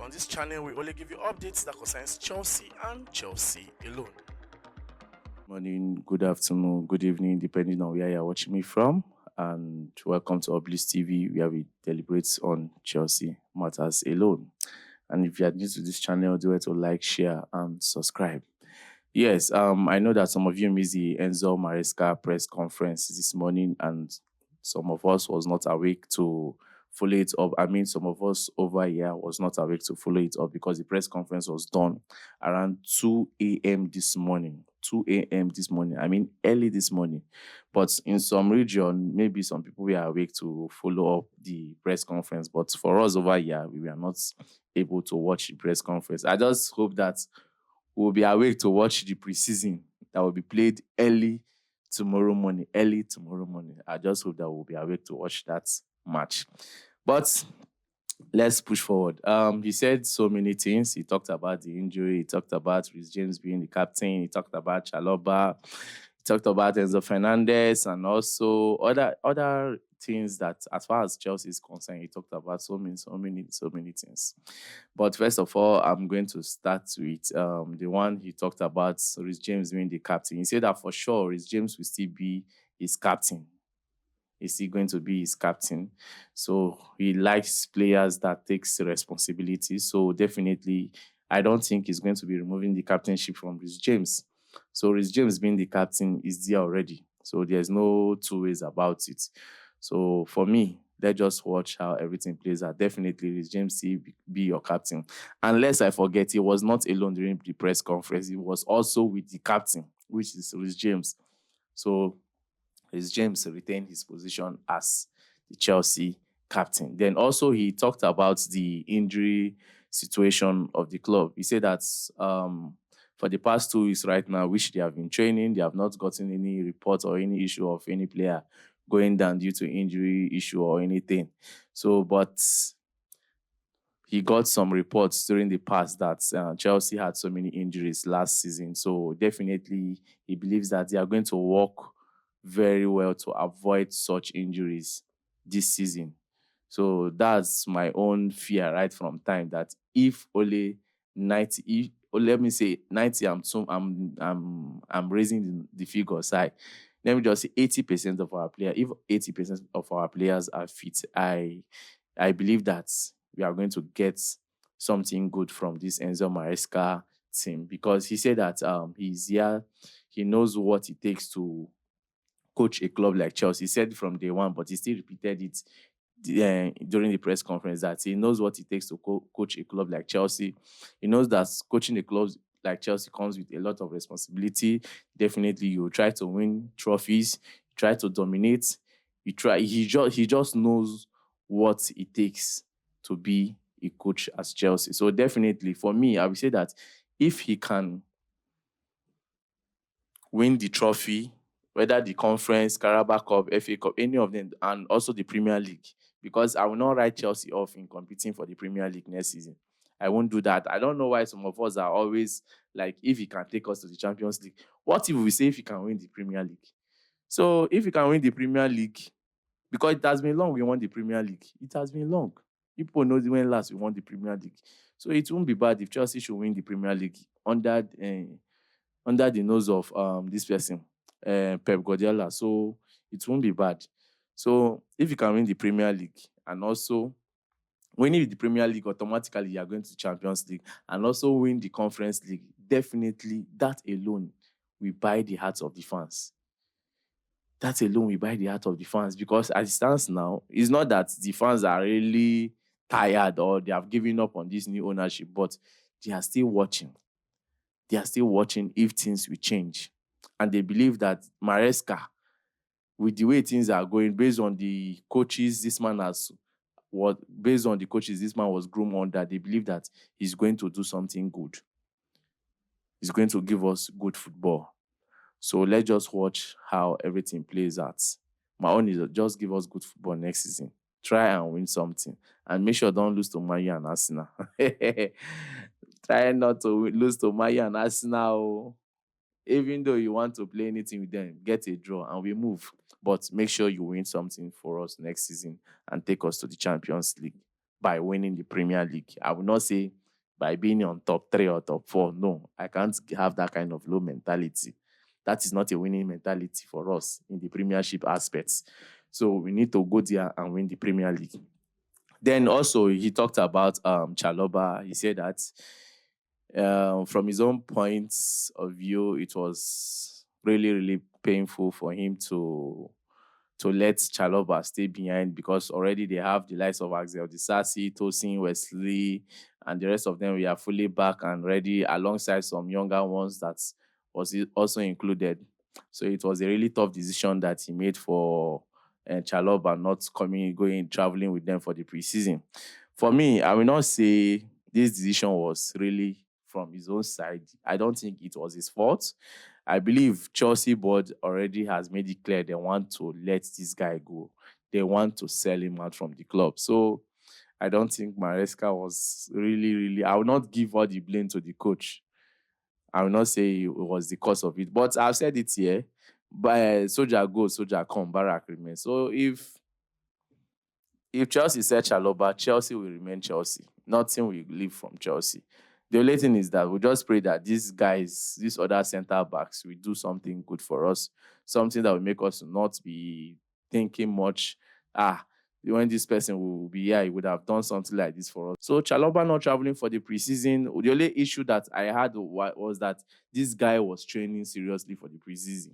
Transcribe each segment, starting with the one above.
On this channel, we only give you updates that concerns Chelsea and Chelsea alone. Morning, good afternoon, good evening, depending on where you're watching me from. And welcome to Oblis TV, where we deliberate on Chelsea matters alone. And if you are new to this channel, do it to like, share, and subscribe. Yes, I know that some of you missed the Enzo Maresca press conference this morning, and some of us was not awake to follow it up. I mean, some of us over here was not awake to follow it up because the press conference was done around 2 a.m. this morning. 2 a.m. this morning. I mean, early this morning. But in some region, maybe some people were awake to follow up the press conference. But for us over here, we were not able to watch the press conference. I just hope that we'll be awake to watch the preseason that will be played early tomorrow morning. I just hope that we'll be awake to watch that match. But let's push forward. He said so many things. He talked about the injury. He talked about Reece James being the captain. He talked about Chalobah. He talked about Enzo Fernandez and also other things that, as far as Chelsea is concerned, he talked about so many things. But first of all, I'm going to start with the one he talked about, Reece James being the captain. He said that for sure, Reece James will still be his captain. Is he going to be his captain? So he likes players that takes responsibility. So definitely, I don't think he's going to be removing the captainship from Reece James. So Reece James being the captain is there already. So there's no two ways about it. So for me, let's just watch how everything plays out. Definitely, Reece James be your captain. Unless I forget, he was not alone during the press conference. He was also with the captain, which is Reece James. So Reece James retained his position as the Chelsea captain. Then also he talked about the injury situation of the club. He said that for the past 2 weeks right now, which they have been training, they have not gotten any report or any issue of any player going down due to injury issue or anything. So, but he got some reports during the past that Chelsea had so many injuries last season. So definitely he believes that they are going to work very well to avoid such injuries this season. So that's my own fear right from time, that if only 90, let me say 90, I'm raising the figure side. Let me just say 80% of our players, if 80% of our players are fit, I believe that we are going to get something good from this Enzo Maresca team, because he said that he's here, he knows what it takes to coach a club like Chelsea. He said it from day one, but he still repeated it during the press conference, that he knows what it takes to coach a club like Chelsea. He knows that coaching a club like Chelsea comes with a lot of responsibility. Definitely, you try to win trophies, try to dominate. He just knows what it takes to be a coach as Chelsea. So definitely, for me, I would say that if he can win the trophy, whether the Conference, Carabao Cup, FA Cup, any of them, and also the Premier League, because I will not write Chelsea off in competing for the Premier League next season. I won't do that. I don't know why some of us are always like, if he can take us to the Champions League. What if we say if he can win the Premier League? So if he can win the Premier League, because it has been long we won the Premier League. It has been long. People know when last we won the Premier League. So it won't be bad if Chelsea should win the Premier League under the nose of this person, Pep Guardiola. So it won't be bad. So if you can win the Premier League, and also winning the Premier League, automatically you are going to Champions League, and also win the Conference League, definitely that alone will buy the hearts of the fans. That alone will buy the heart of the fans, because as it stands now, it's not that the fans are really tired or they have given up on this new ownership, but they are still watching. They are still watching if things will change. And they believe that Maresca, with the way things are going, based on the coaches this man was groomed under, they believe that he's going to do something good. He's going to give us good football. So let's just watch how everything plays out. My own is just give us good football next season. Try and win something. And make sure don't lose to Man U and Arsenal. Try not to lose to Man U and Arsenal. Even though you want to play anything with them, get a draw and we move. But make sure you win something for us next season and take us to the Champions League. by winning the Premier League. I will not say by being on top 3 or top 4. No, I can't have that kind of low mentality. That is not a winning mentality for us in the Premiership aspects. So we need to go there and win the Premier League. Then also he talked about Chalobah. He said that from his own point of view, it was really, really painful for him to let Chalobah stay behind, because already they have the likes of Axel Disasi, Tosin, Wesley, and the rest of them. We are fully back and ready, alongside some younger ones that was also included. So it was a really tough decision that he made for Chalobah not traveling with them for the preseason. For me, I will not say this decision was really from his own side. I don't think it was his fault. I believe Chelsea board already has made it clear they want to let this guy go. They want to sell him out from the club. So I don't think Maresca was really. I will not give all the blame to the coach. I will not say it was the cause of it. But I've said it here. But soldier go, soldier come, Barrack remain. So if Chelsea said Chalobah, Chelsea will remain Chelsea. Nothing will leave from Chelsea. The only thing is that we just pray that these guys, these other centre backs, will do something good for us, something that will make us not be thinking much. When this person will be here, he would have done something like this for us. So Chalobah not traveling for the preseason. The only issue that I had was that this guy was training seriously for the preseason.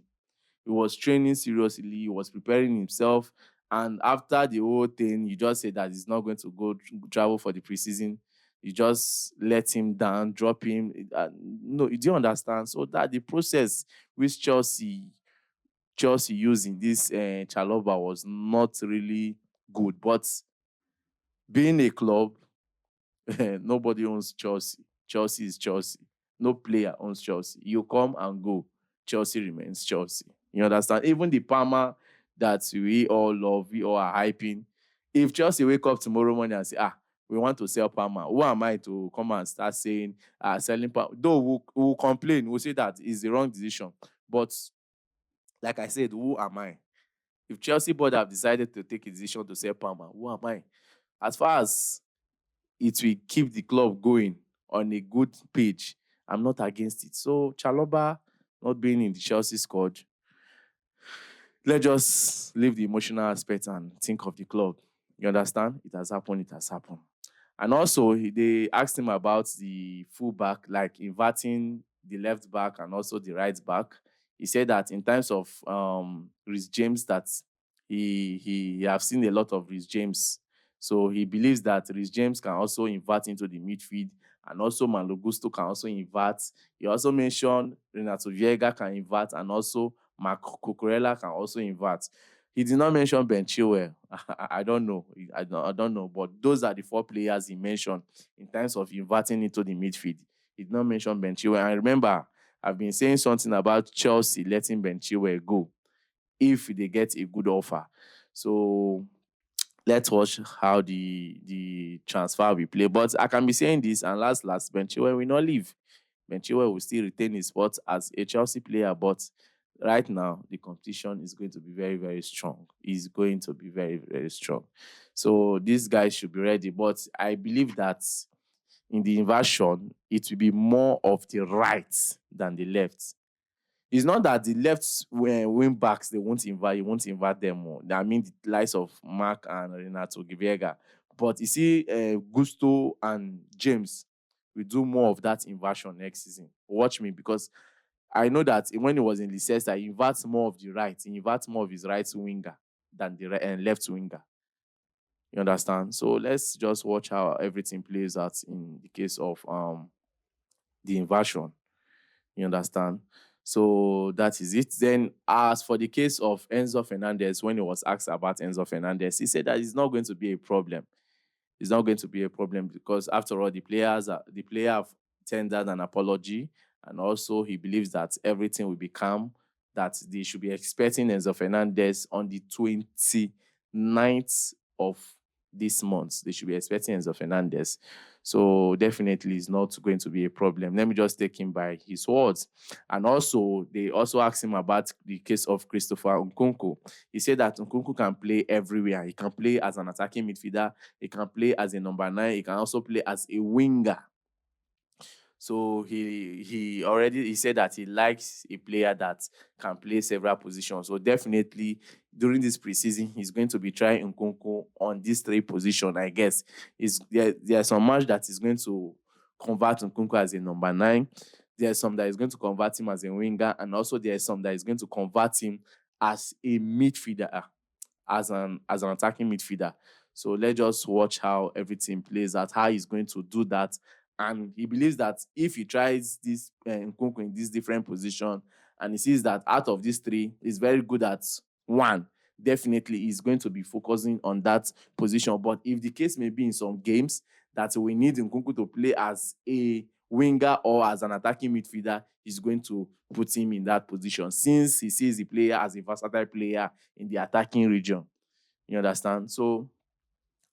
He was training seriously. He was preparing himself. And after the whole thing, you just say that he's not going to go travel for the preseason. You just let him down, drop him. No, you do understand. So that the process which Chelsea using this Chalobah was not really good. But being a club, nobody owns Chelsea. Chelsea is Chelsea. No player owns Chelsea. You come and go. Chelsea remains Chelsea. You understand? Even the Palmer that we all love, we all are hyping. If Chelsea wake up tomorrow morning and say, we want to sell Palmer, who am I to come and start saying, selling Palmer? Though we'll complain, we'll say that is the wrong decision. But like I said, who am I? If Chelsea board have decided to take a decision to sell Palmer, who am I? As far as it will keep the club going on a good page, I'm not against it. So Chalobah not being in the Chelsea squad, let's just leave the emotional aspect and think of the club. You understand? It has happened. And also, they asked him about the fullback, like inverting the left back and also the right back. He said that in terms of Reece James, that he have seen a lot of Reece James. So he believes that Reece James can also invert into the midfield, and also Malo Gusto can also invert. He also mentioned Renato Viega can invert, and also Marc Cucurella can also invert. He did not mention Ben Chilwell. I don't know. I don't know. But those are the 4 players he mentioned in terms of inverting into the midfield. He did not mention Ben Chilwell. And remember, I've been saying something about Chelsea letting Ben Chilwell go if they get a good offer. So let's watch how the transfer will play. But I can be saying this, and last, Ben Chilwell will not leave. Ben Chilwell will still retain his spot as a Chelsea player, but right now, the competition is going to be very, very strong. It's going to be very, very strong. So these guys should be ready. But I believe that in the inversion, it will be more of the right than the left. It's not that the left wing backs, they won't invert, you won't invert them more. I mean, the likes of Mark and Renato Viega. But you see, Gusto and James will do more of that inversion next season. Watch me, because I know that when he was in Leicester, he inverts more of the right. He inverts more of his right winger than the left winger. You understand? So let's just watch how everything plays out in the case of the inversion. You understand? So that is it. Then as for the case of Enzo Fernandez, when he was asked about Enzo Fernandez, he said that it's not going to be a problem. It's not going to be a problem because after all, the player have tendered an apology, and also he believes that everything will be calm, that they should be expecting Enzo Fernandez on the 29th of this month. They should be expecting Enzo Fernandez. So definitely it's not going to be a problem. Let me just take him by his words. And also, they also asked him about the case of Christopher Nkunku. He said that Nkunku can play everywhere. He can play as an attacking midfielder. He can play as a number 9. He can also play as a winger. So he said that he likes a player that can play several positions. So definitely during this preseason, he's going to be trying Nkunku on these 3 positions, I guess. There's some match that is going to convert Nkunku as a number 9. There's some that is going to convert him as a winger, and also there's some that is going to convert him as a midfielder, as an attacking midfielder. So let's just watch how everything plays out, how he's going to do that. And he believes that if he tries this Nkunku in this different position, and he sees that out of these 3, he's very good at one, definitely he's going to be focusing on that position. But if the case may be in some games that we need Nkunku to play as a winger or as an attacking midfielder, he's going to put him in that position, since he sees the player as a versatile player in the attacking region. You understand? So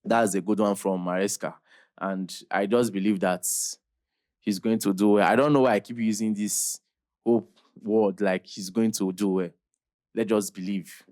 that's a good one from Maresca. And I just believe that he's going to do well. I don't know why I keep using this hope word, like he's going to do well. Let's just believe.